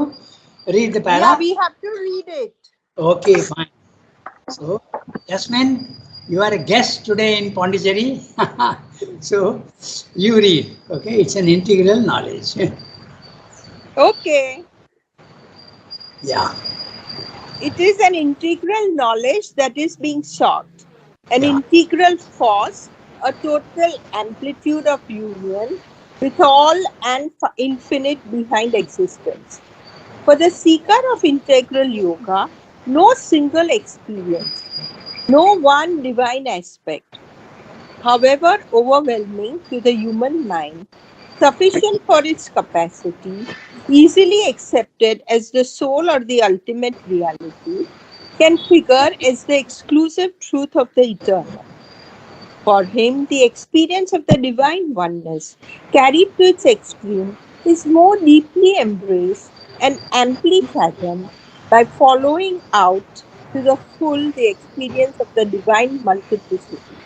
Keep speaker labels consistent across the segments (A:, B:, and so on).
A: to read the
B: Yeah,
A: para?
B: we have to read it.
A: Okay, fine. So, Jasmine, you are a guest today in Pondicherry. So, you read. Okay, it's an integral knowledge.
B: Okay.
A: Yeah,
B: It is an integral knowledge that is being sought, an
A: yeah.
B: integral force, a total amplitude of union with all and infinite behind existence. For the seeker of integral yoga, no single experience, no one divine aspect, however overwhelming to the human mind, sufficient for its capacity, easily accepted as the soul or the ultimate reality, can figure as the exclusive truth of the eternal. For him, the experience of the divine oneness, carried to its extreme, is more deeply embraced and amply fathomed by following out to the full the experience of the divine multiplicity.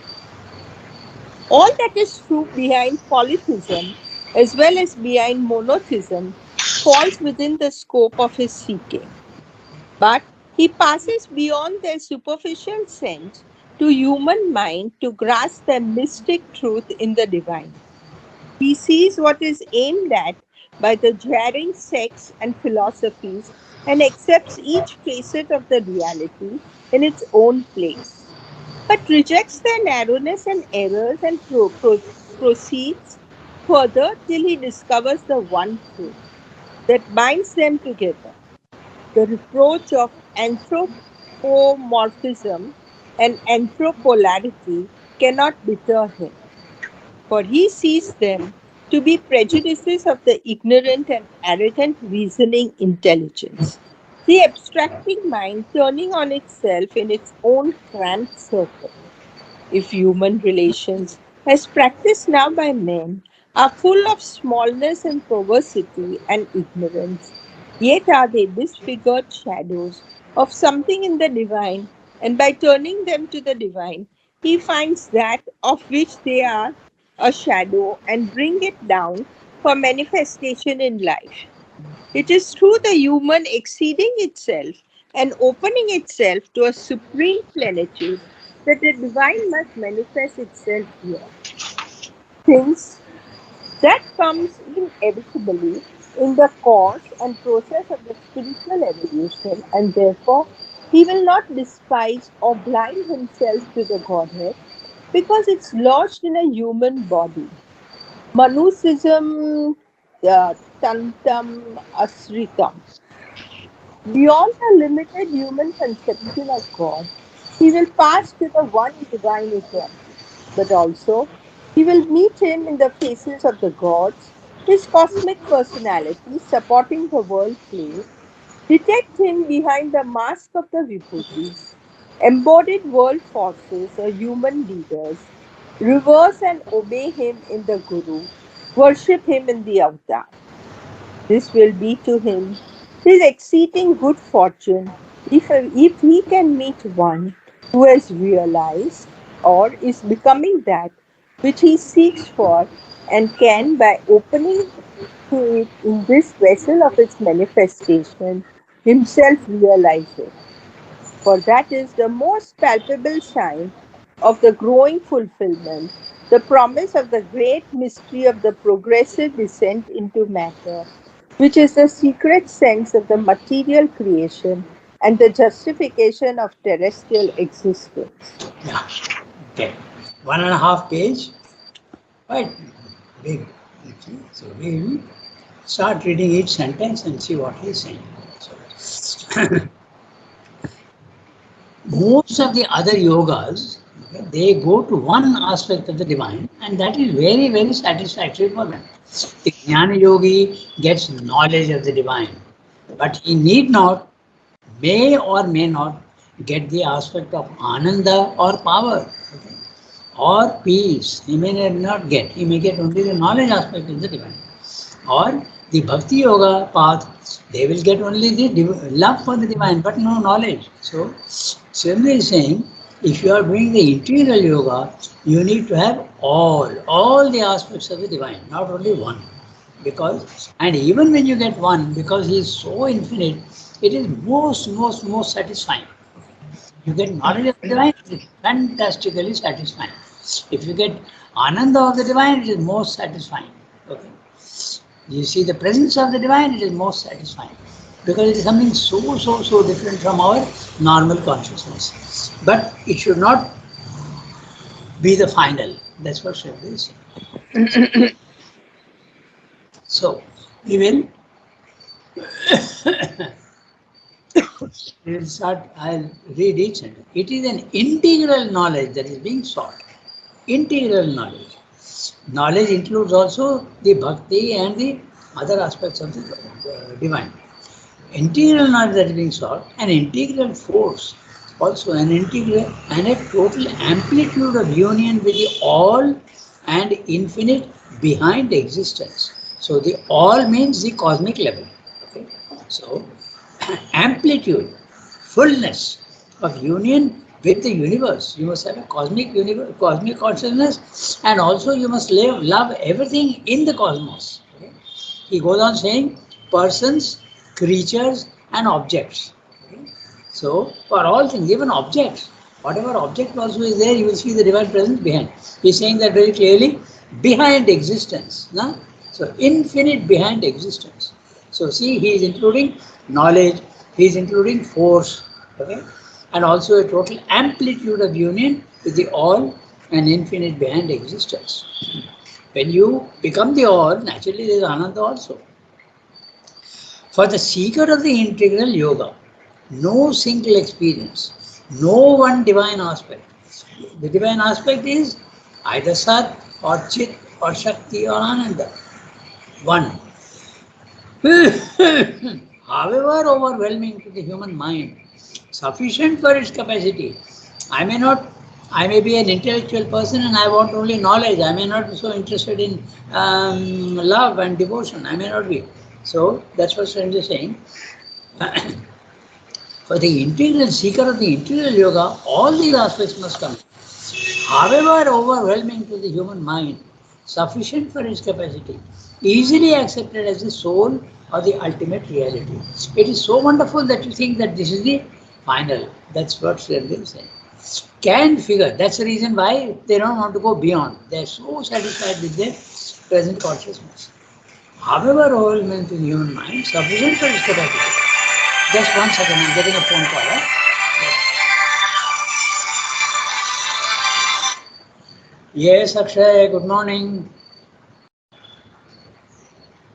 B: All that is true behind polytheism as well as behind monotheism falls within the scope of his seeking. But he passes beyond their superficial sense to human mind to grasp the mystic truth in the divine. He sees what is aimed at by the jarring sects and philosophies and accepts each facet of the reality in its own place, but rejects their narrowness and errors and proceeds further till he discovers the one truth that binds them together. The reproach of anthropomorphism and anthropolarity cannot deter him, for he sees them to be prejudices of the ignorant and arrogant reasoning intelligence. The abstracting mind turning on itself in its own cramped circle. If human relations, as practiced now by men, are full of smallness and perversity and ignorance, yet are they disfigured shadows of something in the divine, and by turning them to the divine, he finds that of which they are a shadow and bring it down for manifestation in life. It is through the human exceeding itself and opening itself to a supreme plenitude that the divine must manifest itself here. Since that comes inevitably in the course and process of the spiritual evolution, and therefore he will not despise or blind himself to the Godhead because it's lodged in a human body. Manusism tantam asritam. Beyond the limited human conception of God, he will pass to the one divine eternal. But also, he will meet him in the faces of the gods, his cosmic personality supporting the world play, detect him behind the mask of the Vibhutis, embodied world forces or human leaders, reverse and obey him in the Guru, worship him in the avatar. This will be to him his exceeding good fortune if he can meet one who has realized or is becoming that which he seeks for and can, by opening to it in this vessel of its manifestation, himself realize it. For that is the most palpable sign of the growing fulfillment, the promise of the great mystery of the progressive descent into matter, which is the secret sense of the material creation and the justification of terrestrial existence.
A: Yeah. Okay. 1.5 page. Quite big. Okay. So we'll start reading each sentence and see what he's saying. So, most of the other yogas, okay, they go to one aspect of the divine, and that is very, very satisfactory for them. The Jnana Yogi gets knowledge of the divine, but he need not, may or may not get the aspect of Ananda or power, okay, or peace. He may not get, he may get only the knowledge aspect of the divine. Or the Bhakti Yoga path, they will get only the love for the divine, but no knowledge. So, Srimati is saying, if you are doing the integral yoga, you need to have all the aspects of the divine, not only one. Because, and even when you get one, because he is so infinite, it is most satisfying. You get knowledge of the divine, it is fantastically satisfying. If you get ananda of the divine, it is most satisfying. Okay. You see the presence of the divine, it is most satisfying. Because it is something so different from our normal consciousness. But it should not be the final. That's what Shraddha is saying. So, we will we will start, I'll read each sentence. It is an integral knowledge that is being sought. Integral knowledge. Knowledge includes also the bhakti and the other aspects of the divine. Integral knowledge that is being sought, an integral force, also an integral and a total amplitude of union with the all and infinite behind existence. So the all means the cosmic level. Okay? So amplitude, fullness of union with the universe. You must have a cosmic universe, cosmic consciousness, and also you must love everything in the cosmos. Okay? He goes on saying persons, creatures, and objects. Okay? So, for all things, even objects, whatever object also is there, you will see the divine presence behind. He is saying that very clearly, behind existence. No? So, infinite behind existence. So, see, he is including knowledge, he is including force, okay? And also a total amplitude of union with the all and infinite behind existence. When you become the all, naturally there is Ananda also. For the seeker of the integral yoga, no single experience, no one divine aspect. The divine aspect is either Sat or Chit or Shakti or Ananda. One. However overwhelming to the human mind, sufficient for its capacity. I may be an intellectual person and I want only knowledge. I may not be so interested in love and devotion. I may not be. So that's what Srendra is saying. For the integral seeker of the integral yoga, all these aspects must come. However overwhelming to the human mind, sufficient for its capacity, easily accepted as the soul or the ultimate reality. It is so wonderful that you think that this is the final. That's what Srendra is saying. Can figure. That's the reason why they don't want to go beyond. They are so satisfied with their present consciousness. However overwhelming to the human mind, sufficient for its capacity. Just 1 second, I'm getting a phone call. Yes, Akshay, good morning.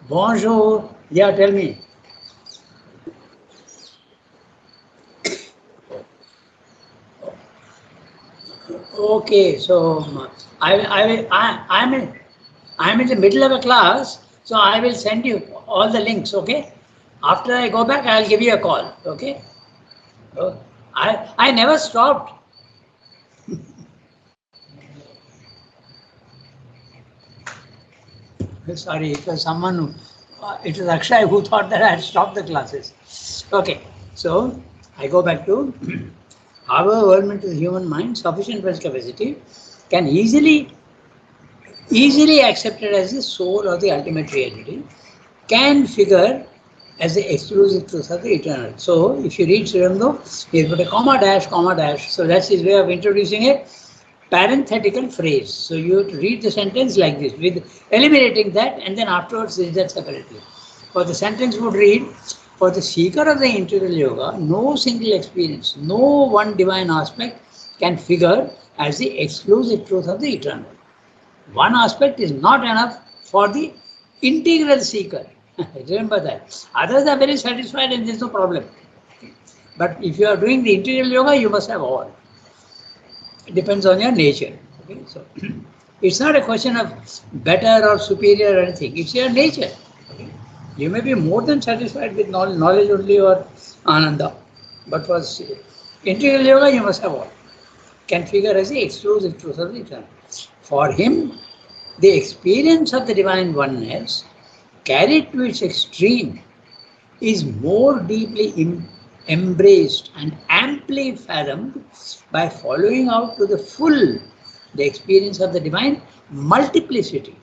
A: Bonjour. Yeah, tell me. Okay, so I'm in the middle of a class, so I will send you all the links, okay? After I go back, I'll give you a call, okay? Oh, I never stopped. Sorry, it was someone, it was Akshay who thought that I had stopped the classes. Okay, so I go back to however overwhelming to the human mind, sufficient for its capacity, can easily accepted as the soul or the ultimate reality, can figure as the exclusive truth of the eternal. So if you read Srirando, he put a comma dash, so that's his way of introducing a parenthetical phrase. So you have to read the sentence like this, with eliminating that, and then afterwards read that separately. For the sentence would read, for the seeker of the integral yoga, no single experience, no one divine aspect can figure as the exclusive truth of the eternal. One aspect is not enough for the integral seeker. Remember that. Others are very satisfied and there is no problem. But if you are doing the integral yoga, you must have all. It depends on your nature. Okay? So it's not a question of better or superior or anything. It's your nature. Okay? You may be more than satisfied with knowledge only or ananda. But for integral yoga, you must have all. Can figure as the exclusive truth of the eternal. For him, the experience of the divine oneness, carried to its extreme, is more deeply embraced and amply fathomed by following out to the full the experience of the divine multiplicity.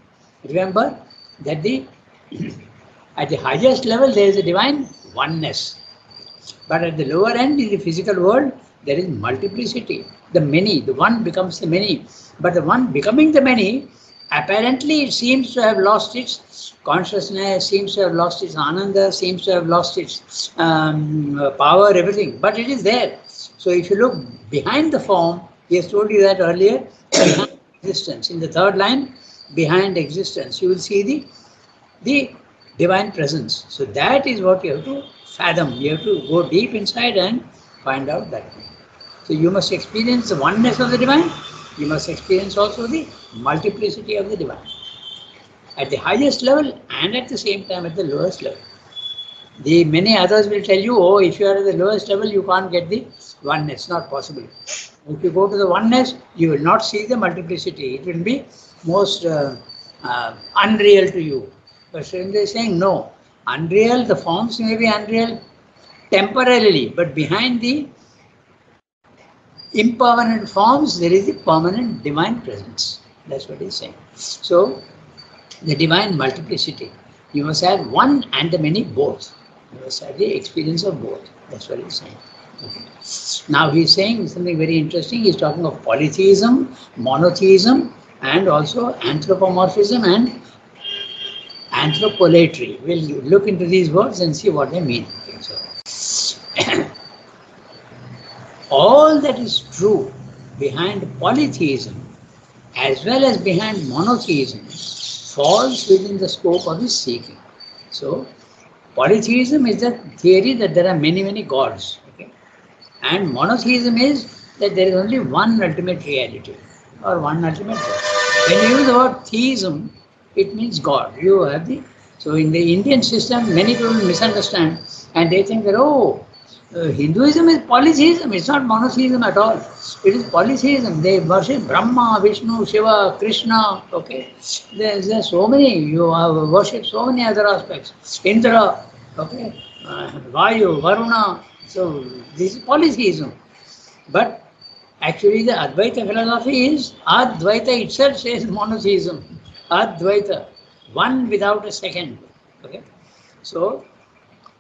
A: Remember that the At the highest level, there is a divine oneness. But at the lower end, in the physical world, there is multiplicity. The many, the one becomes the many. But the one becoming the many, apparently it seems to have lost its consciousness, seems to have lost its ananda, seems to have lost its power, everything. But it is there. So if you look behind the form, he has told you that earlier, behind existence. In the third line, behind existence, you will see the divine presence. So that is what you have to fathom. You have to go deep inside and find out that thing. So you must experience the oneness of the divine. You must experience also the multiplicity of the divine. At the highest level and at the same time at the lowest level. The many others will tell you, oh, if you are at the lowest level, you can't get the oneness. Not possible. If you go to the oneness, you will not see the multiplicity. It will be most unreal to you. But Srindra is saying, no, unreal, the forms may be unreal temporarily, but behind the impermanent forms, there is the permanent divine presence. That's what he's saying. So, the divine multiplicity. You must have one and the many both. You must have the experience of both. That's what he's saying. Okay. Now he's saying something very interesting. He's talking of polytheism, monotheism, and also anthropomorphism and anthropolatry. We'll look into these words and see what they mean. Okay, so, all that is true behind polytheism as well as behind monotheism falls within the scope of his seeking. So, polytheism is the theory that there are many, many gods. Okay? And monotheism is that there is only one ultimate reality or one ultimate God. When you use the word theism, it means God. You have the so in the Indian system, many people misunderstand and they think that Hinduism is polytheism. It's not monotheism at all. It is polytheism. They worship Brahma, Vishnu, Shiva, Krishna. Okay, there's so many. You worship so many other aspects. Indra. Okay, Vayu, Varuna. So this is polytheism. But actually, the Advaita philosophy is Advaita itself says monotheism. Advaita, one without a second. Okay, so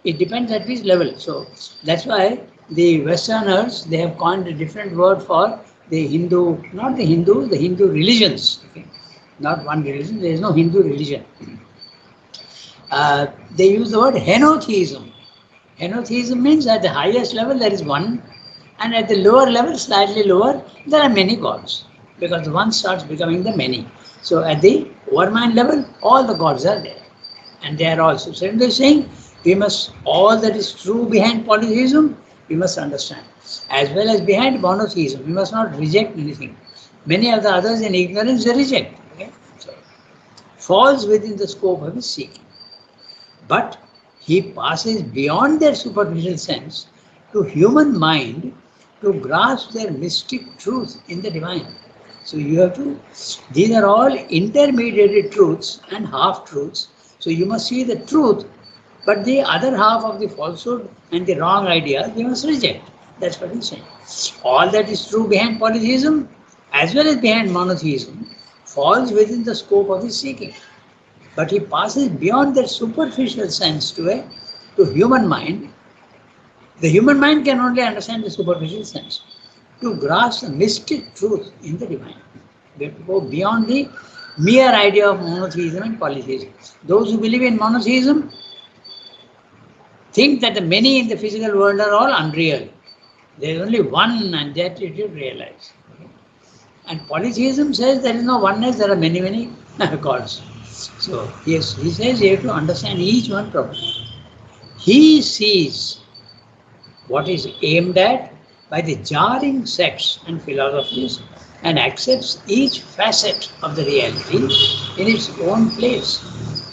A: it depends at which level. So that's why the Westerners, they have coined a different word for the Hindu, not the Hindu, the Hindu religions. Okay, not one religion. There is no Hindu religion. They use the word henotheism. Henotheism means at the highest level there is one, and at the lower level, slightly lower, there are many gods, because the one starts becoming the many. So at the overmind level, all the gods are there, and they are also. So they are saying we must, all that is true behind polytheism, we must understand, as well as behind monotheism. We must not reject anything. Many of the others in ignorance they reject. Okay? So falls within the scope of his seeking. But he passes beyond their superficial sense to human mind to grasp their mystic truth in the divine. So you have to, these are all intermediate truths and half-truths. So you must see the truth, but the other half of the falsehood and the wrong idea, they must reject. That's what he's saying. All that is true behind polytheism, as well as behind monotheism, falls within the scope of his seeking. But he passes beyond that superficial sense to human mind. The human mind can only understand the superficial sense. To grasp the mystic truth in the divine. We have to go beyond the mere idea of monotheism and polytheism. Those who believe in monotheism think that the many in the physical world are all unreal. There is only one, and that you should realize. And polytheism says there is no oneness, there are many, many gods. So, yes, he says you have to understand each one properly. He sees what is aimed at by the jarring sects and philosophies and accepts each facet of the reality in its own place.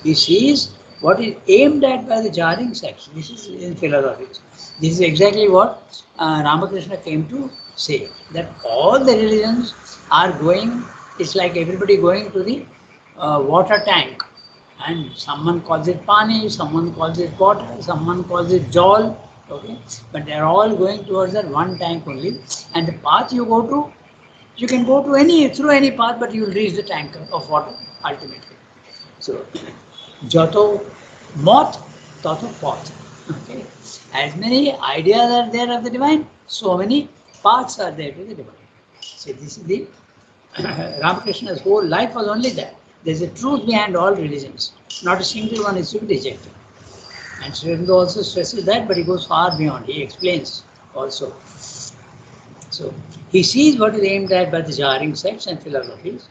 A: He sees what is aimed at by the jarring sects. This is in philosophies. This is exactly what Ramakrishna came to say, that all the religions are going, it's like everybody going to the water tank, and someone calls it pani, someone calls it water, someone calls it jol, okay, but they are all going towards that one tank only, and the path you go to, you can go to through any path, but you will reach the tank of water ultimately. So Joto moth, toto pot. Okay. As many ideas are there of the divine, so many paths are there to the divine. So this is the Ramakrishna's whole life was only that. There's a truth behind all religions. Not a single one is to be rejected. And Sri Aurobindo also stresses that, but he goes far beyond. He explains also. So he sees what is aimed at by the jarring sects and philosophies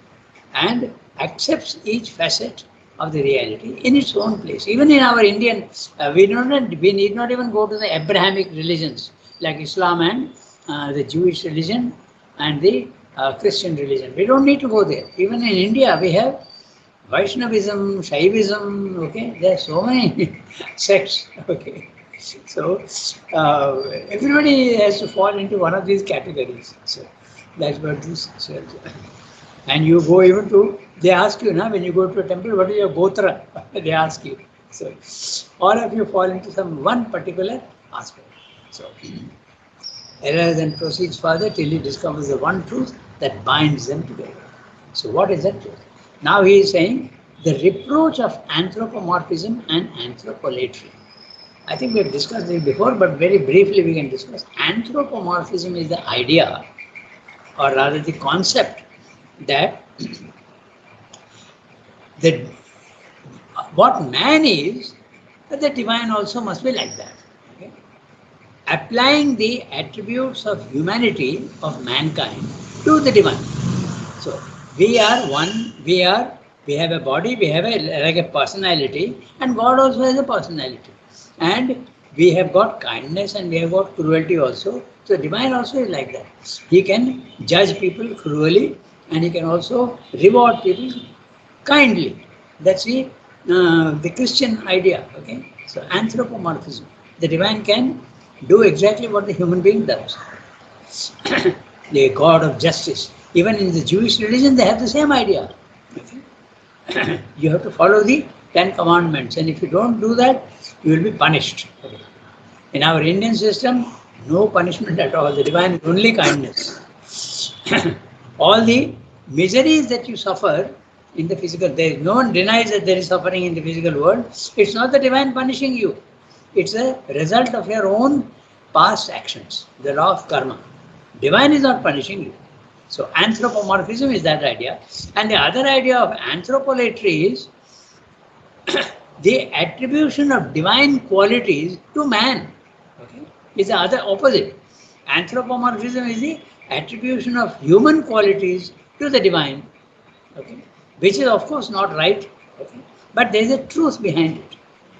A: and accepts each facet of the reality in its own place. Even in our Indian, we need not even go to the Abrahamic religions like Islam and the Jewish religion and the Christian religion. We don't need to go there. Even in India, we have Vaishnavism, Shaivism, okay, there are so many sects, okay. So everybody has to fall into one of these categories. So that's what this says. And you go even to, they ask you, now when you go to a temple, what is your gotra? They ask you. So all of you fall into some one particular aspect. So error then proceeds further till he discovers the one truth that binds them together. So what is that truth? Now he is saying the reproach of anthropomorphism and anthropolatry. I think we have discussed this before, but very briefly we can discuss. Anthropomorphism is the idea, or rather the concept, that the, what man is, the divine also must be like that. Okay? Applying the attributes of humanity of mankind to the divine. So we are one, we have a body, we have like a personality, and God also has a personality. And we have got kindness and we have got cruelty also. So divine also is like that. He can judge people cruelly and he can also reward people kindly. That's the Christian idea. Okay. So anthropomorphism. The divine can do exactly what the human being does. The God of justice. Even in the Jewish religion, they have the same idea. Okay? You have to follow the 10 commandments, and if you don't do that, you will be punished. Okay? In our Indian system, no punishment at all. The divine is only kindness. All the miseries that you suffer in the physical, no one denies that there is suffering in the physical world. It's not the divine punishing you. It's a result of your own past actions, the law of karma. Divine is not punishing you. So anthropomorphism is that idea. And the other idea of anthropolatry is the attribution of divine qualities to man. Okay? It's the other opposite. Anthropomorphism is the attribution of human qualities to the divine. Okay? Which is of course not right. Okay? But there is a truth behind it.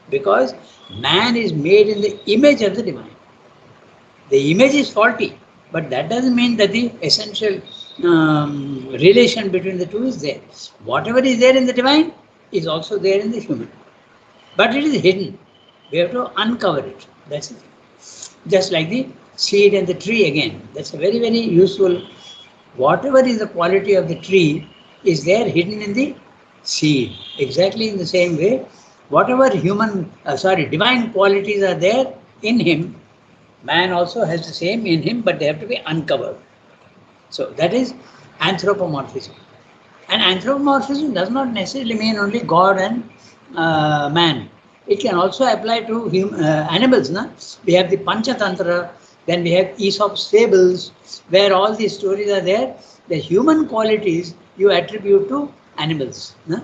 A: Because man is made in the image of the divine. The image is faulty. But that doesn't mean that the essential relation between the two is there. Whatever is there in the divine is also there in the human. But it is hidden. We have to uncover it. That's it. Just like the seed and the tree again. That's a very, very useful. Whatever is the quality of the tree is there hidden in the seed. Exactly in the same way, whatever divine qualities are there in him, man also has the same in him, but they have to be uncovered. So that is anthropomorphism. And anthropomorphism does not necessarily mean only God and man. It can also apply to animals. Na? We have the Panchatantra, then we have Aesop's fables, where all these stories are there. The human qualities you attribute to animals. Na?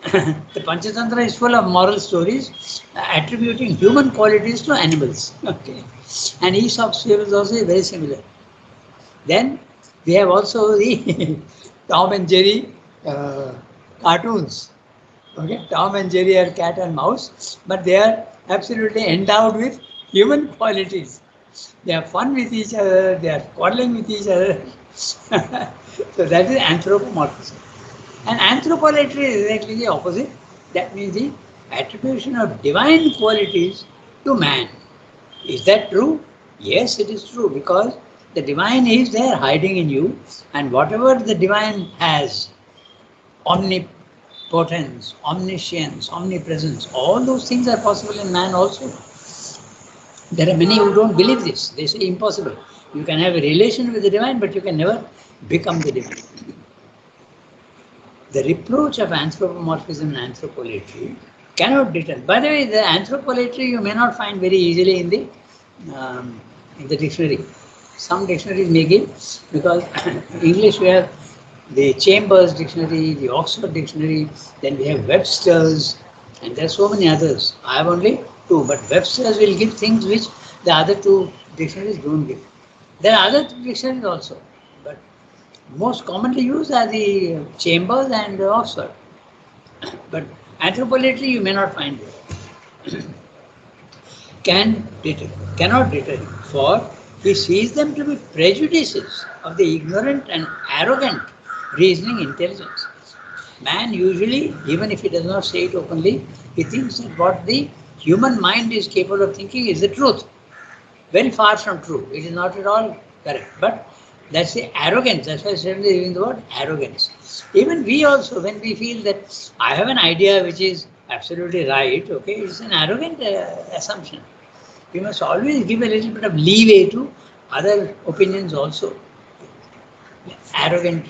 A: The Panchatantra is full of moral stories attributing human qualities to animals. Okay. And Aesop's fables also is very similar. Then we have also the Tom and Jerry cartoons. Okay, Tom and Jerry are cat and mouse, but they are absolutely endowed with human qualities. They have fun with each other, they are quarreling with each other. So that is anthropomorphism. And anthropolatry is exactly the opposite. That means the attribution of divine qualities to man. Is that true? Yes, it is true, because the divine is there hiding in you, and whatever the divine has, omnipotence, omniscience, omnipresence, all those things are possible in man also. There are many who don't believe this. They say impossible. You can have a relation with the divine, but you can never become the divine. The reproach of anthropomorphism and anthropolatry Cannot determine. By the way, the anthropolatry you may not find very easily um, in the dictionary. Some dictionaries may give, because English we have the Chambers dictionary, the Oxford dictionary, then we have Webster's, and there are so many others. I have only two, but Webster's will give things which the other two dictionaries don't give. There are other dictionaries also, but most commonly used are the Chambers and the Oxford. But anthropolatry you may not find there. Cannot deter him, for he sees them to be prejudices of the ignorant and arrogant reasoning intelligence. Man usually, even if he does not say it openly, he thinks that what the human mind is capable of thinking is the truth. Very far from true. It is not at all correct. But that's the arrogance. That's why I said using the word arrogance. Even we also, when we feel that I have an idea which is absolutely right, okay, it's an arrogant assumption. We must always give a little bit of leeway to other opinions also. Arrogant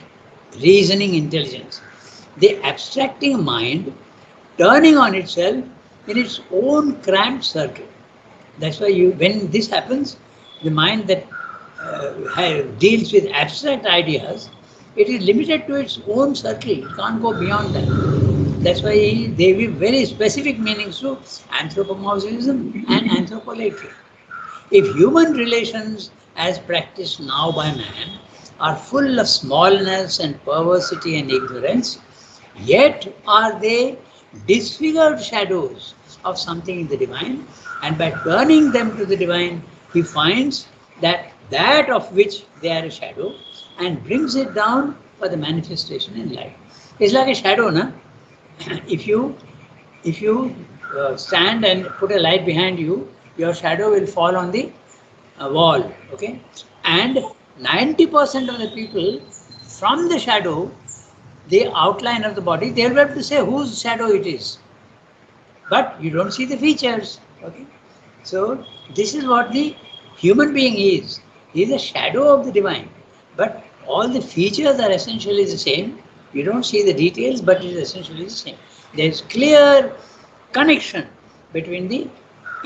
A: reasoning intelligence. The abstracting mind turning on itself in its own cramped circle. That's why when this happens, the mind that deals with abstract ideas, it is limited to its own circle. It can't go beyond that. That's why they give very specific meanings to anthropomorphism and anthropolatry. If human relations, as practiced now by man, are full of smallness and perversity and ignorance, yet are they disfigured shadows of something in the divine, and by turning them to the divine, he finds that of which they are a shadow and brings it down for the manifestation in light. It's like a shadow, na? If you stand and put a light behind you, your shadow will fall on the wall, okay? And 90% of the people from the shadow, the outline of the body, they'll be able to say whose shadow it is. But you don't see the features, okay? So this is what the human being is. He is a shadow of the divine. But all the features are essentially the same. You don't see the details, but it is essentially the same. There is clear connection between the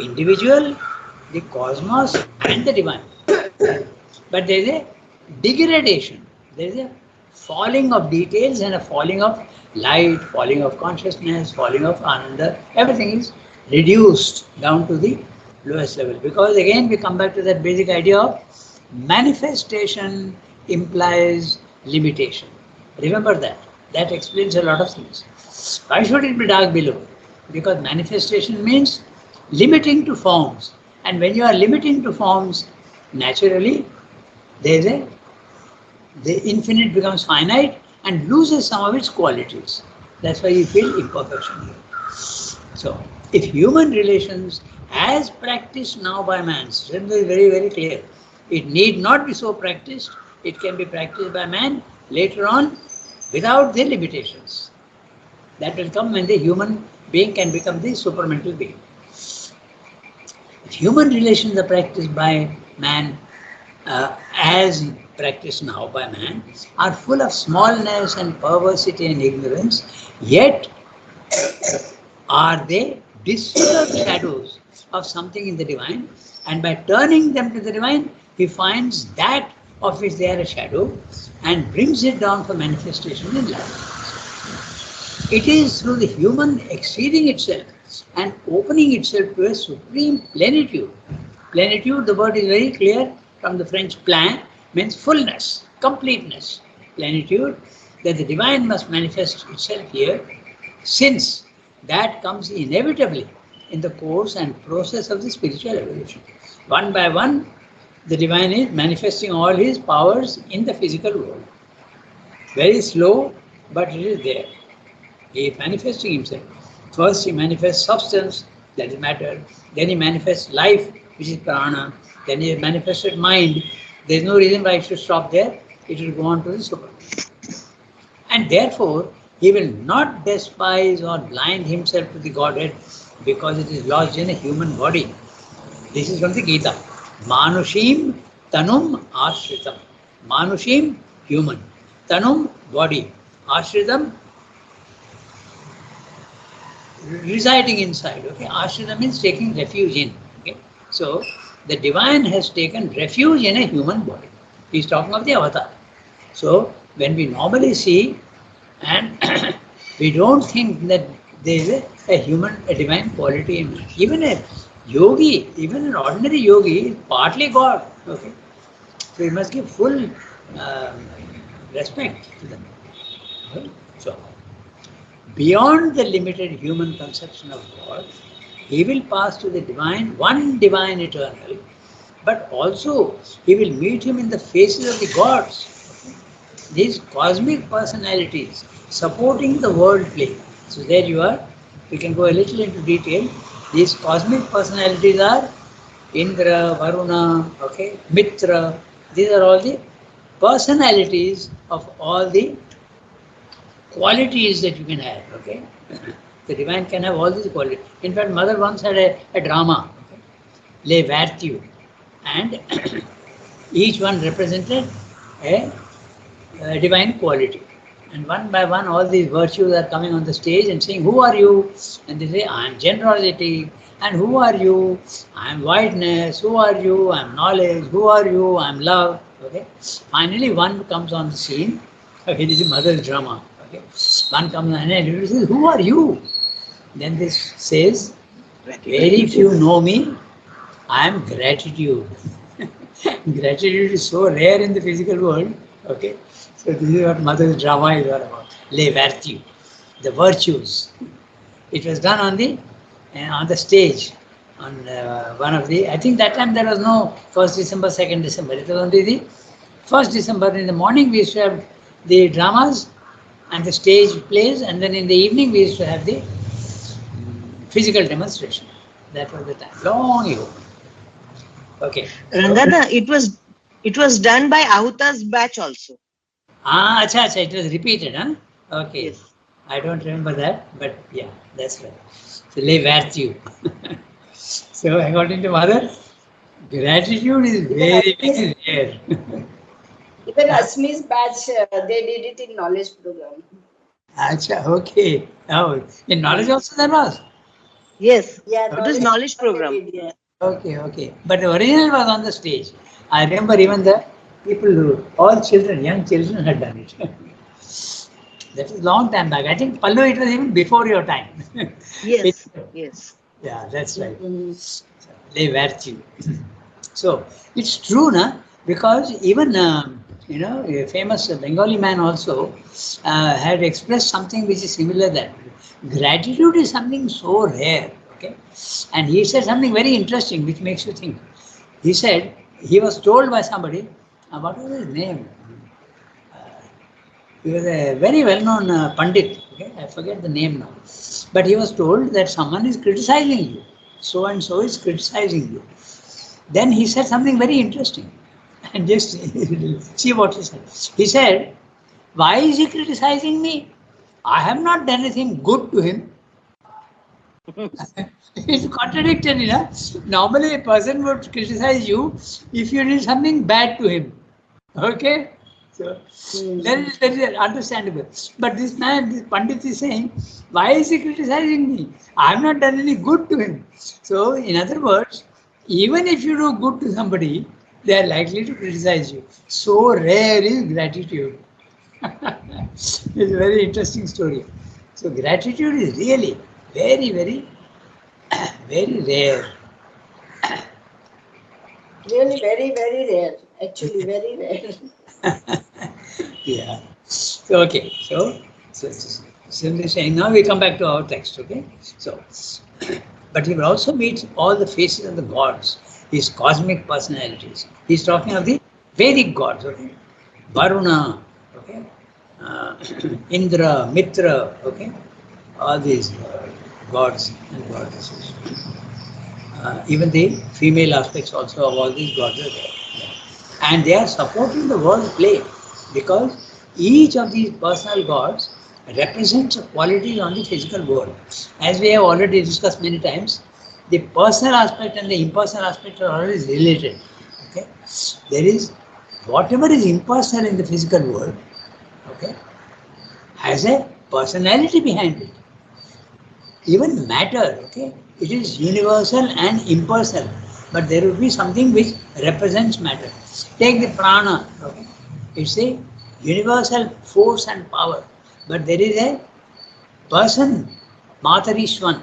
A: individual, the cosmos, and the divine. But there is a degradation. There is a falling of details and a falling of light, falling of consciousness, falling of ananda. Everything is reduced down to the lowest level. Because again, we come back to that basic idea of manifestation implies limitation. Remember that. That explains a lot of things. Why should it be dark below? Because manifestation means limiting to forms. And when you are limiting to forms, naturally, the infinite becomes finite and loses some of its qualities. That's why you feel imperfection here. So, if human relations, as practiced now by man, Sridhar is very, very clear. It need not be so practiced. It can be practiced by man later on without the limitations. That will come when the human being can become the supramental being. If human relations are practiced by man, as practiced now by man, are full of smallness and perversity and ignorance, yet are they disfigured shadows of something in the divine, and by turning them to the divine, he finds that of which they are a shadow and brings it down for manifestation in life. It is through the human exceeding itself and opening itself to a supreme plenitude. Plenitude, the word is very clear from the French plein, means fullness, completeness. Plenitude, that the divine must manifest itself here, since that comes inevitably in the course and process of the spiritual evolution. One by one, the divine is manifesting all his powers in the physical world. Very slow, but it is there. He is manifesting himself. First he manifests substance, that is matter. Then he manifests life, which is prana. Then he has manifested mind. There is no reason why it should stop there. It will go on to the super. And therefore, he will not despise or blind himself to the Godhead because it is lodged in a human body. This is from the Gita. Manushim tanum ashritam. Manushim, human. Tanum, body. Ashritam, residing inside. Okay, ashrita means taking refuge in. Okay, so the divine has taken refuge in a human body. He's talking of the avatar. So when we normally see, and we don't think that there is a human, a divine quality in it. Even a yogi, even an ordinary yogi is partly God. Okay, so we must give full respect to them. Okay? So beyond the limited human conception of God, he will pass to the divine, one divine eternal, but also he will meet him in the faces of the gods. These cosmic personalities supporting the world play. So there you are. We can go a little into detail. These cosmic personalities are Indra, Varuna, okay, Mitra. These are all the personalities of all the qualities that you can have. Okay, the divine can have all these qualities. In fact, Mother once had a drama, okay, Le Vertu, and each one represented a divine quality. And one by one, all these virtues are coming on the stage and saying, "Who are you?" And they say, "I am generosity." And who are you? I am whiteness. Who are you? I am knowledge. Who are you? I am love. Okay. Finally, one comes on the scene. Okay, this is mother's drama. Okay. One comes on and he says, "Who are you?" Then this says, "Very few know me. I am gratitude." Gratitude is so rare in the physical world. Okay, so this is what mother's drama is all about. Les vertus, the virtues. It was done on the stage on one of the. I think that time there was no 1st December, 2nd December. It was only the 1st December in the morning. We used to have the dramas and the stage plays, and then in the evening we used to have the physical demonstration. That was the time, long ago. Okay.
C: Rangana, it was done by Ahuta's batch also.
A: Ah, acha, acha, it was repeated, huh? Okay.
C: Yes.
A: I don't remember that, but yeah, that's right. So, lay virtue. So, according to mother, gratitude is very, very rare.
D: Even Asmi's batch, they did it in knowledge program.
A: Acha, okay. Oh, in knowledge also there was?
C: Yes.
D: Yeah,
C: It was knowledge program.
D: they did, yeah.
A: Okay, okay. But the original was on the stage. I remember even the people who, all children, young children had done it. That is long time back. I think Pallu, it was even before your time.
C: Yes. Yes.
A: Yeah, that's right.
D: Mhm.
A: Les vertus. So it's true, na? Because even a famous Bengali man also had expressed something which is similar. That gratitude is something so rare. Okay, and he said something very interesting, which makes you think. He said he was told by somebody. What was his name? He was a very well-known Pandit. Okay, I forget the name now. But he was told that someone is criticizing you. So and so is criticizing you. Then he said something very interesting. And just see what he said. He said, "Why is he criticizing me? I have not done anything good to him." It's contradictory, na? Normally, a person would criticize you if you did something bad to him. Okay? So that is understandable. But this man, this Pandit is saying, "Why is he criticizing me? I have not done any good to him." So, in other words, even if you do good to somebody, they are likely to criticize you. So rare is gratitude. It's a very interesting story. So, gratitude is really very, very, very rare.
D: Really very, very rare. Actually, very rare.
A: Yeah. So, okay. So simply saying, now we come back to our text, okay? So, but he will also meet all the faces of the gods, these cosmic personalities. He's talking of the Vedic gods, okay? Varuna, okay? Uh, Indra, Mitra, okay? All these gods and goddesses. Even the female aspects also of all these gods are there. And they are supporting the world play because each of these personal gods represents a quality on the physical world. As we have already discussed many times, the personal aspect and the impersonal aspect are always related. Okay, there is whatever is impersonal in the physical world, okay, has a personality behind it. even matter, okay, it is universal and impersonal, but there will be something which represents matter. Take the prana, okay, it's a universal force and power, but there is a person, Matarishwan,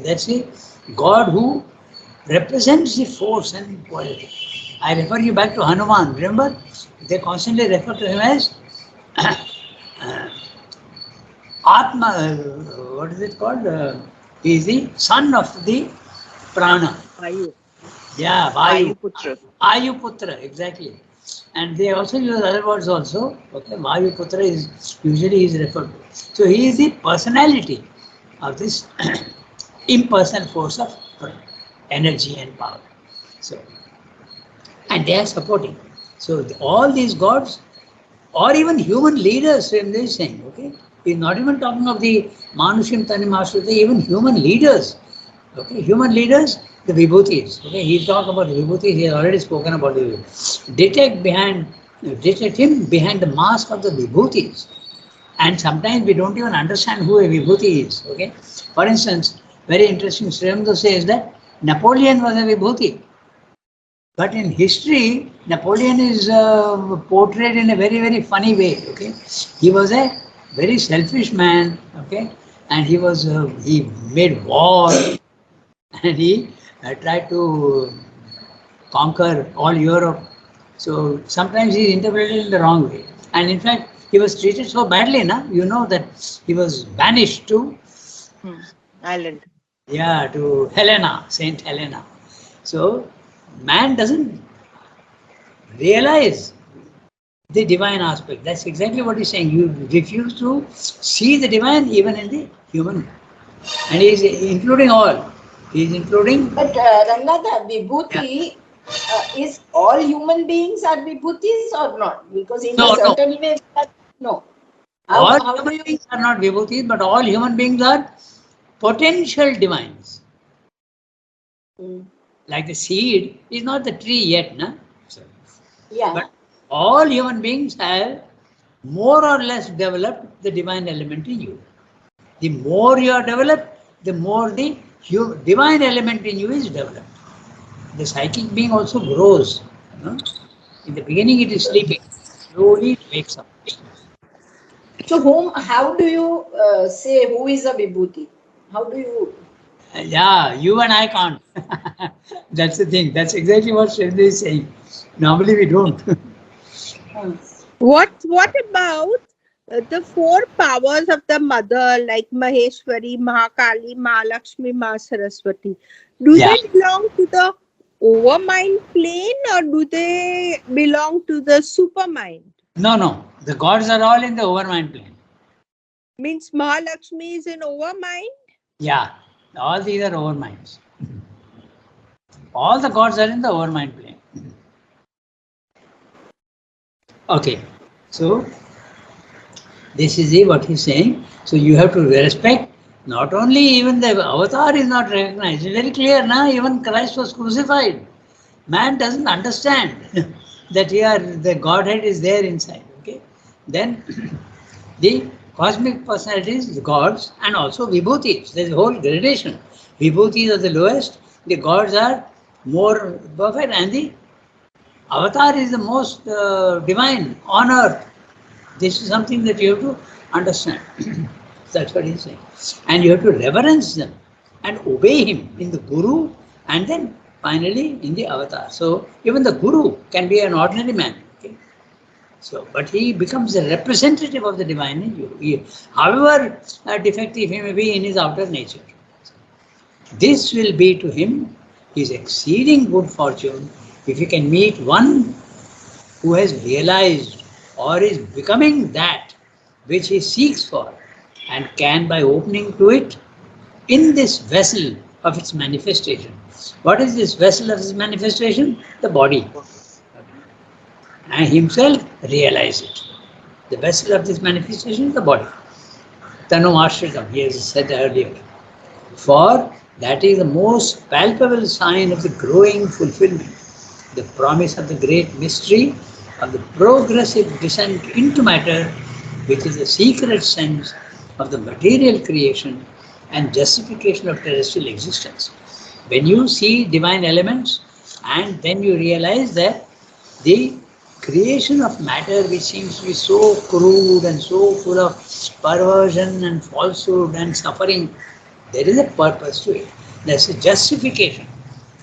A: that's a God who represents the force and quality. I refer you back to Hanuman, remember? They constantly refer to him as Atma, what is it called? He is the son of the prana.
B: Vayu.
A: Yeah, Vayu.
C: Putra.
A: Vayu Putra, exactly. And they also use other words also. Okay, Vayu Putra is usually is referred to. So he is the personality of this impersonal force of energy and power. So, and they are supporting. So all these gods, or even human leaders, when they saying, okay, he's not even talking of the Manushim Tanimashruti, even human leaders. Okay, human leaders, the vibhutis. Okay, he talked about the vibhutis, he has already spoken about the vibhutis. Detect him behind the mask of the vibhutis. And sometimes we don't even understand who a vibhuti is. Okay, for instance, very interesting, Sri Aurobindo says that Napoleon was a vibhuti. But in history, Napoleon is portrayed in a very, very funny way. Okay, he was a very selfish man. Okay, and he made war and he tried to conquer all Europe. So sometimes he is interpreted in the wrong way. And in fact, he was treated so badly, na? You know that he was banished to
C: Island.
A: yeah, to Helena, Saint Helena. So man doesn't realize the divine aspect. That's exactly what he's saying. You refuse to see the divine even in the human. And he's including all. He's including.
D: But Ranganath, Vibhuti, is all human beings are Vibhutis or not? Because in
A: No,
D: a certain way, no.
A: All
D: How do
A: human
D: you?
A: beings are not vibhutis, but all human beings are potential divines. Like the seed is not the tree yet, na? So,
D: Yeah.
A: but all human beings have more or less developed the divine element in you. The more you are developed, the more the divine element in you is developed. The psychic being also grows. You know? In the beginning, it is sleeping. Slowly, it wakes up.
D: So how do you say who is a Vibhuti? How do you?
A: Yeah, you and I can't. That's the thing. That's exactly what Sridhar is saying. Normally, we don't.
B: What about the four powers of the mother, like Maheshwari, Mahakali, Mahalakshmi, Mahasaraswati? Do
A: Yeah.
B: they belong to the overmind plane or do they belong to the supermind?
A: No. The gods are all in the overmind plane.
B: Means Mahalakshmi is in overmind?
A: Yeah. All these are overminds. All the gods are in the overmind plane. Okay. So, this is what he's saying. So, you have to respect. Not only even the avatar is not recognized. It's very clear now. Even Christ was crucified. Man doesn't understand that here the Godhead is there inside. Okay. Then the cosmic personalities, the gods, and also vibhutis. There's a whole gradation. Vibhutis are the lowest, the gods are more perfect, and the avatar is the most divine on earth. This is something that you have to understand. That's what he's saying. And you have to reverence them and obey him in the Guru and then finally in the avatar. So even the Guru can be an ordinary man. Okay? So, but he becomes a representative of the divine in you. However defective he may be in his outer nature. This will be to him his exceeding good fortune if he can meet one who has realized or is becoming that which he seeks for and can, by opening to it in this vessel of its manifestation. What is this vessel of its manifestation? The body. And himself realize it. The vessel of this manifestation is the body. Tanu Ashritam, he has said earlier. For that is the most palpable sign of the growing fulfillment, the promise of the great mystery of the progressive descent into matter, which is the secret sense of the material creation and justification of terrestrial existence. When you see divine elements and then you realize that the creation of matter, which seems to be so crude and so full of perversion and falsehood and suffering, there is a purpose to it. There's a justification.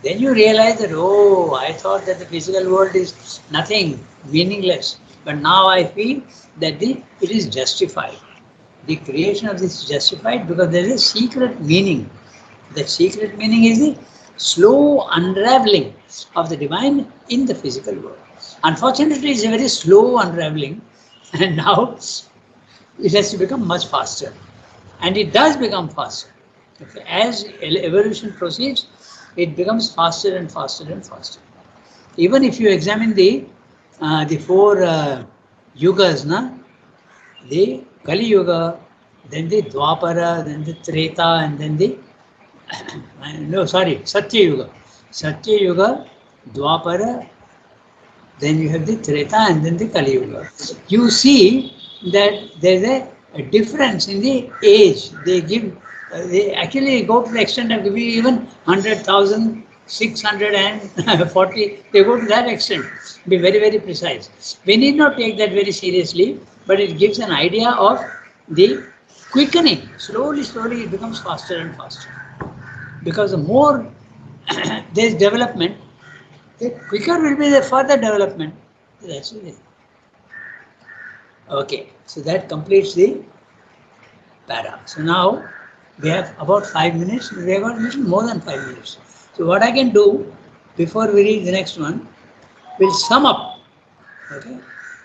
A: Then you realize that, oh, I thought that the physical world is nothing, meaningless. But now I feel that it is justified. The creation of this is justified because there is a secret meaning. That secret meaning is the slow unraveling of the divine in the physical world. Unfortunately, it's a very slow unraveling, and now it has to become much faster. And it does become faster. Okay. As evolution proceeds, it becomes faster and faster and faster. Even if you examine the four yugas, the Kali Yuga, then the Dwapara, then the Treta, and then the Satya Yuga. Satya Yuga, Dwapara, then you have the Treta and then the Kali Yuga. You see that there is a difference in the age. They actually go to the extent of giving even 100,640. They go to that extent. Be very, very precise. We need not take that very seriously, but it gives an idea of the quickening. Slowly, slowly it becomes faster and faster. Because the more there is development, the quicker will be the further development. That's it. Okay, so that completes the para. So now we have about 5 minutes. We have got a little more than 5 minutes. So what I can do before we read the next one, we'll sum up, okay,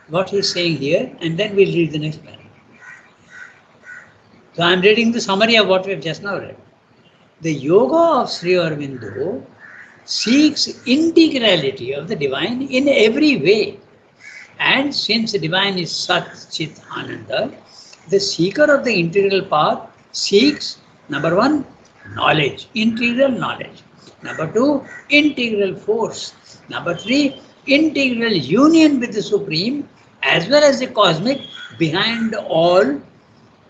A: what he's saying here, and then we'll read the next para. So I'm reading the summary of what we have just now read. The yoga of Sri Aurobindo seeks integrality of the divine in every way. And since the divine is Sat Chit Ananda, the seeker of the integral path seeks, number one, knowledge, integral knowledge. Number two, integral force. Number three, integral union with the Supreme as well as the cosmic, behind all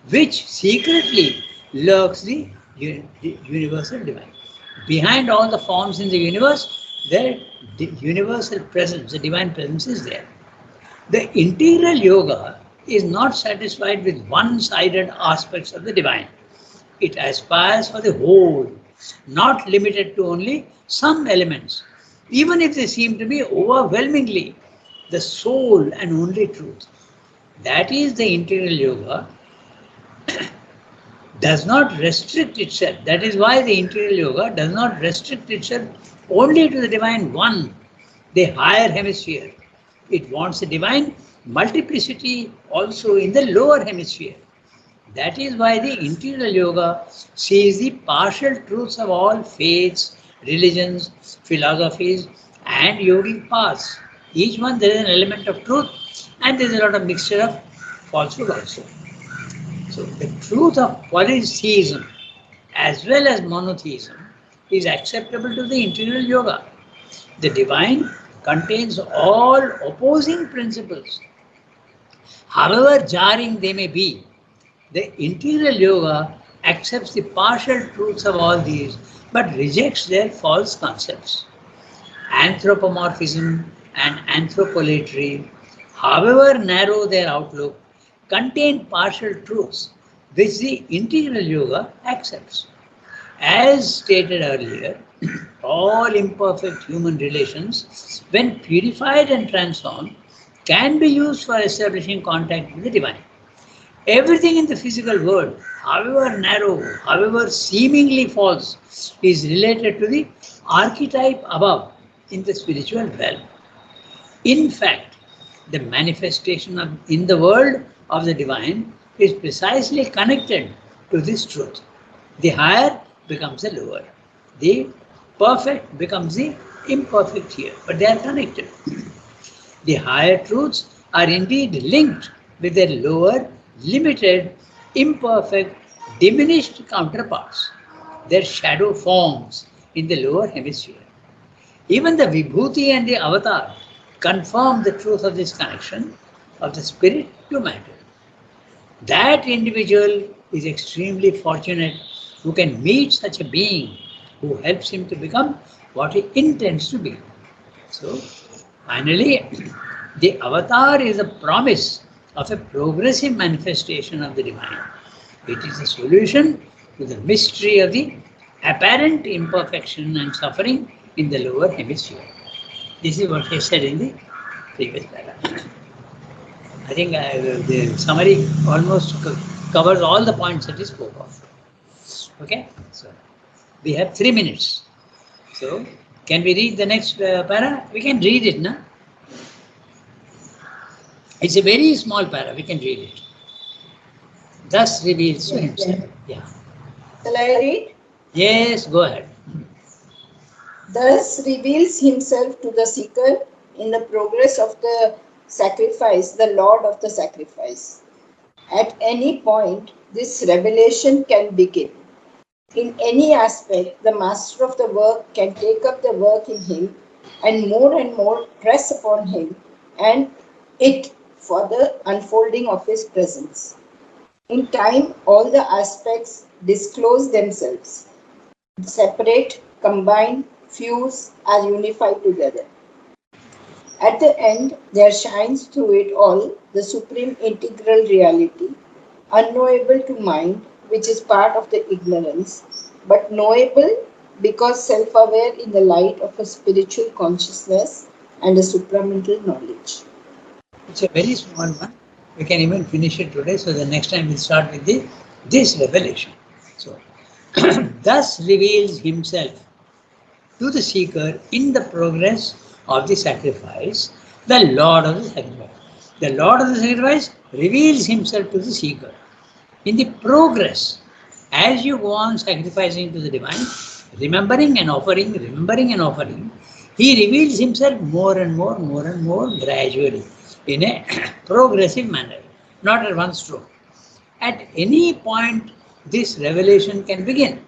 A: which secretly lurks the universal divine. Behind all the forms in the universe, the universal presence, the divine presence is there. The integral yoga is not satisfied with one-sided aspects of the divine. It aspires for the whole, not limited to only some elements, even if they seem to be overwhelmingly the sole and only truth. That is, the integral yoga does not restrict itself. That is why the integral yoga does not restrict itself only to the divine one, the higher hemisphere. It wants the divine multiplicity also in the lower hemisphere. That is why the integral yoga sees the partial truths of all faiths, religions, philosophies, and yogic paths. Each one there is an element of truth, and there is a lot of mixture of falsehood also. So the truth of polytheism as well as monotheism is acceptable to the integral yoga. The divine contains all opposing principles. However jarring they may be, the integral yoga accepts the partial truths of all these but rejects their false concepts. Anthropomorphism and anthropolatry, however narrow their outlook, contain partial truths which the integral yoga accepts. As stated earlier, all imperfect human relations, when purified and transformed, can be used for establishing contact with the divine. Everything in the physical world, however narrow, however seemingly false, is related to the archetype above in the spiritual realm. In fact, the manifestation in the world of the divine is precisely connected to this truth. The higher becomes the lower. The perfect becomes the imperfect here, but they are connected. The higher truths are indeed linked with their lower, limited, imperfect, diminished counterparts, their shadow forms in the lower hemisphere. Even the Vibhuti and the Avatar confirm the truth of this connection of the spirit to matter. That individual is extremely fortunate who can meet such a being who helps him to become what he intends to be. So, finally, the avatar is a promise of a progressive manifestation of the divine. It is a solution to the mystery of the apparent imperfection and suffering in the lower hemisphere. This is what he said in the previous paragraph. I think the summary almost covers all the points that he spoke of. Okay, so we have 3 minutes. So, can we read the next para? We can read it, no? It's a very small para, we can read it. Thus reveals to himself. Yeah.
D: Shall I read?
A: Yes, go ahead.
D: Thus reveals himself to the seeker in the progress of the sacrifice, the Lord of the sacrifice. At any point, this revelation can begin. In any aspect, the master of the work can take up the work in him and more press upon him and it for the unfolding of his presence. In time, all the aspects disclose themselves, separate, combine, fuse, are unified together. At the end, there shines through it all the supreme integral reality, unknowable to mind, which is part of the ignorance, but knowable because self-aware in the light of a spiritual consciousness and a supramental knowledge.
A: It's a very small one. We can even finish it today, so the next time we'll start with this revelation. So, thus reveals himself to the seeker in the progress of the sacrifice, the Lord of the sacrifice. The Lord of the sacrifice reveals himself to the seeker. In the progress, as you go on sacrificing to the divine, remembering and offering, he reveals himself more and more gradually, in a progressive manner, not at one stroke. At any point, this revelation can begin.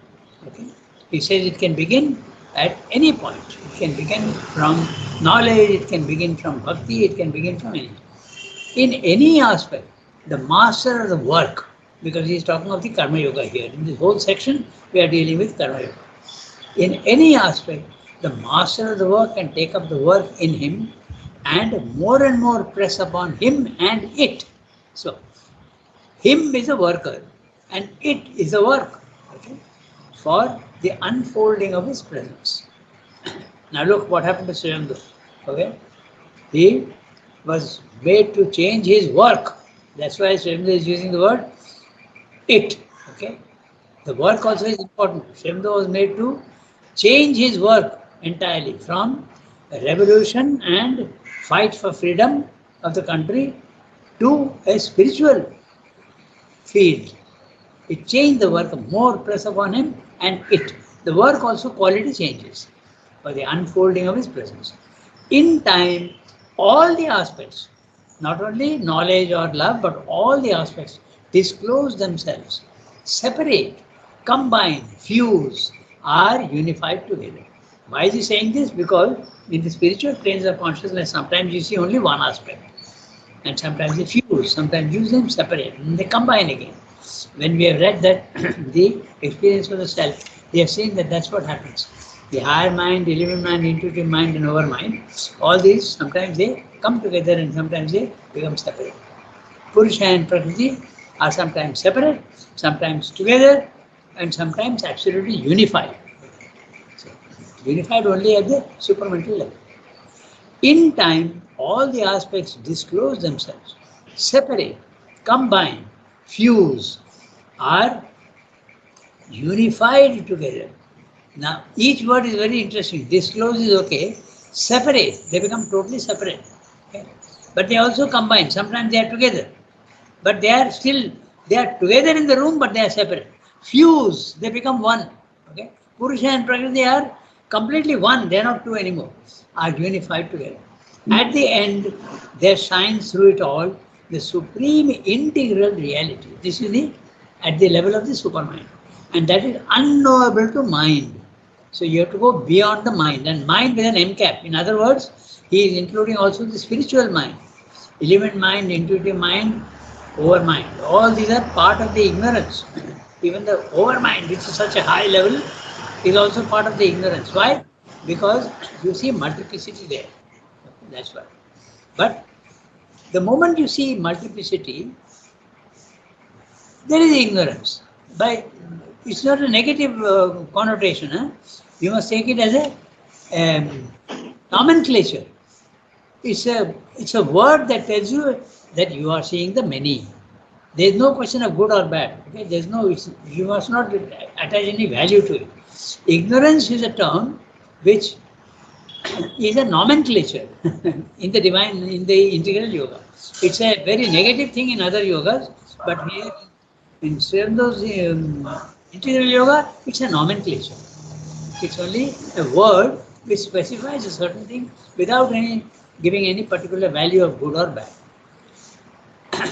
A: Okay? He says it can begin at any point. It can begin from knowledge, it can begin from bhakti, it can begin from anything. In any aspect, the master of the work, because he is talking of the Karma Yoga here. In this whole section, we are dealing with Karma Yoga. In any aspect, the master of the work can take up the work in him and more press upon him and it. So, him is a worker and it is a work, okay, for the unfolding of his presence. Now look what happened to Swayambhu. Okay? He was made to change his work. That's why Swayambhu is using the word it. Okay? The work also is important. Swayambhu was made to change his work entirely from revolution and fight for freedom of the country to a spiritual field. It changed the work, more press upon him and it. The work also quality changes for the unfolding of his presence. In time, all the aspects, not only knowledge or love, but all the aspects disclose themselves, separate, combine, fuse, are unified together. Why is he saying this? Because in the spiritual planes of consciousness, sometimes you see only one aspect. And sometimes they fuse, sometimes use them separate, and they combine again. When we have read that the experience of the self, we have seen that that's what happens. The higher mind, the living mind, intuitive mind, and over mind, all these, sometimes they come together and sometimes they become separate. Purusha and Prakriti are sometimes separate, sometimes together, and sometimes absolutely unified. So, unified only at the supramental level. In time, all the aspects disclose themselves, separate, combine, fuse, are unified together. Now, each word is very interesting. Disclose is okay. Separate, they become totally separate. Okay? But they also combine. Sometimes they are together. But they are together in the room, but they are separate. Fuse, they become one. Okay? Purusha and Prakriti are completely one. They are not two anymore. Are unified together. At the end, there shines through it all the supreme integral reality. This is at the level of the supermind. And that is unknowable to mind. So you have to go beyond the mind, and mind with an M cap. In other words, he is including also the spiritual mind, element mind, intuitive mind, over mind. All these are part of the ignorance. even the overmind, which is such a high level, is also part of the ignorance. Why? Because you see multiplicity there. That's why. But the moment you see multiplicity, there is ignorance. By it's not a negative connotation. Huh? You must take it as a nomenclature. It's a word that tells you that you are seeing the many. There is no question of good or bad. Okay? There's no. You must not attach any value to it. Ignorance is a term which is a nomenclature in the divine, in the integral yoga. It's a very negative thing in other yogas, but here in those integral yoga, it's a nomenclature. It's only a word which specifies a certain thing without any giving any particular value of good or bad.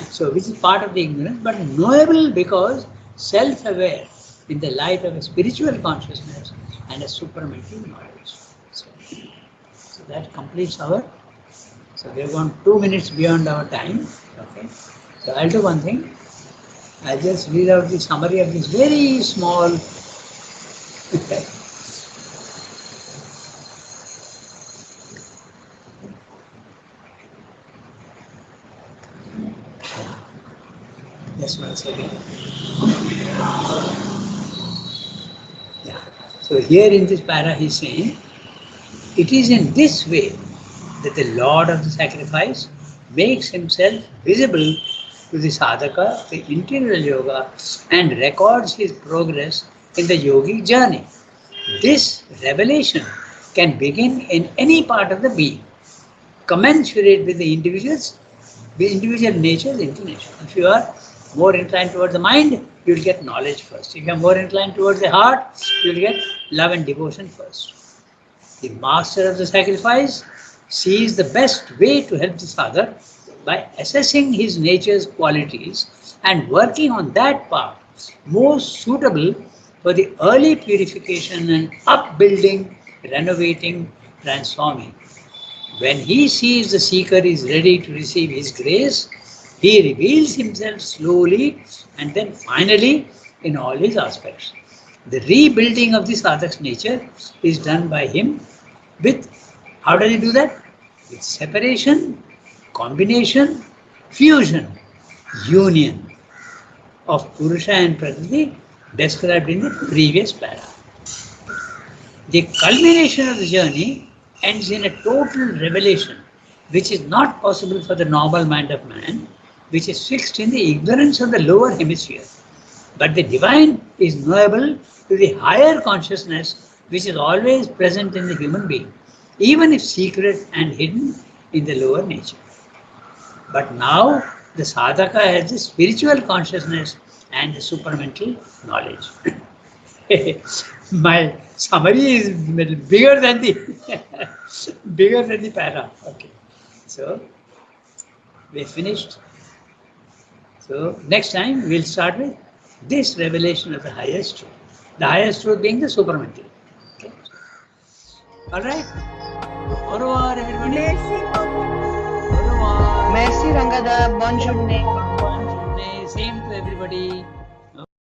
A: So, which is part of the ignorance, but knowable because self-aware in the light of a spiritual consciousness and a supramental knowledge. So that completes our. So we have gone 2 minutes beyond our time. Okay. So I'll do one thing. I'll just read out the summary of this very small. Just 1 second. Yeah. So here in this para he's saying, it is in this way that the Lord of the sacrifice makes himself visible to the sadhaka, the integral yoga, and records his progress in the yogic journey. This revelation can begin in any part of the being, commensurate with the individual nature's inclination. If you are more inclined towards the mind, you will get knowledge first. If you are more inclined towards the heart, you will get love and devotion first. The master of the sacrifice sees the best way to help the sadhak by assessing his nature's qualities and working on that path most suitable for the early purification and upbuilding, renovating, transforming. When he sees the seeker is ready to receive his grace, he reveals himself slowly and then finally in all his aspects. The rebuilding of the sadhak's nature is done by him with, how does he do that? With separation, combination, fusion, union of Purusha and Prakriti described in the previous para. The culmination of the journey ends in a total revelation, which is not possible for the normal mind of man, which is fixed in the ignorance of the lower hemisphere. But the divine is knowable to the higher consciousness, which is always present in the human being, even if secret and hidden in the lower nature. But now the sadhaka has the spiritual consciousness and the supramental knowledge. My summary is bigger than the para. Okay. So we finished. So next time we'll start with this revelation of the highest truth. The highest truth being the supramental. Okay. All right. Au revoir, everybody. Au revoir.
C: Merci Rangada. Bonne journée.
A: Bonne journée. Same to everybody.